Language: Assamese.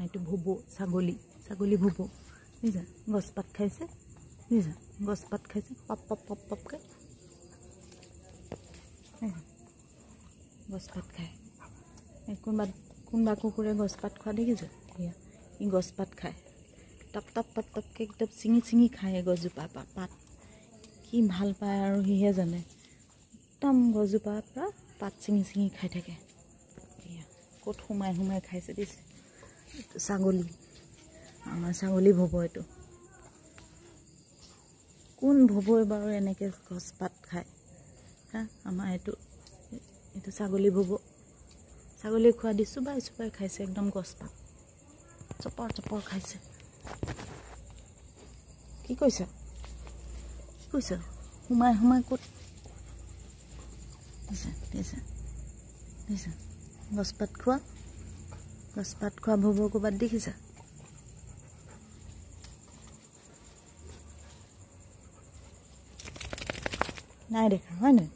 এইটো ভুবু ছাগলী ছাগলী ভুবু বুজিছা গছপাত খাইছে বুজিছা গছপাত খাইছে পপ পপ পপ পপকৈ গছপাত খায় কোনোবা কুকুৰে গছপাত খোৱা দেখিছে এয়া ই গছপাত খায় টপ টপ টপ টপকৈ একদম চিঙি খায় গছজোপা পাত কি ভাল পায় আৰু সিহে জানে একদম গছজোপাৰ পৰা পাত চিঙি খাই থাকে এয়া ক'ত সোমাই খাইছে দিছে এইটো ছাগলী আমাৰ ছাগলী ভুব এইটো কোন ভুবই বাৰু এনেকৈ গছপাত খায় হা আমাৰ এইটো ছাগলী ভুব ছাগলী খোৱা দি চুবাই খাইছে একদম গছপাত চপৰ খাইছে কি কৈছ সোমাই ক'ত দিছে গছপাত খোৱা ভুব ক'ৰবাত দেখিছা নাই দেখা হয় নাই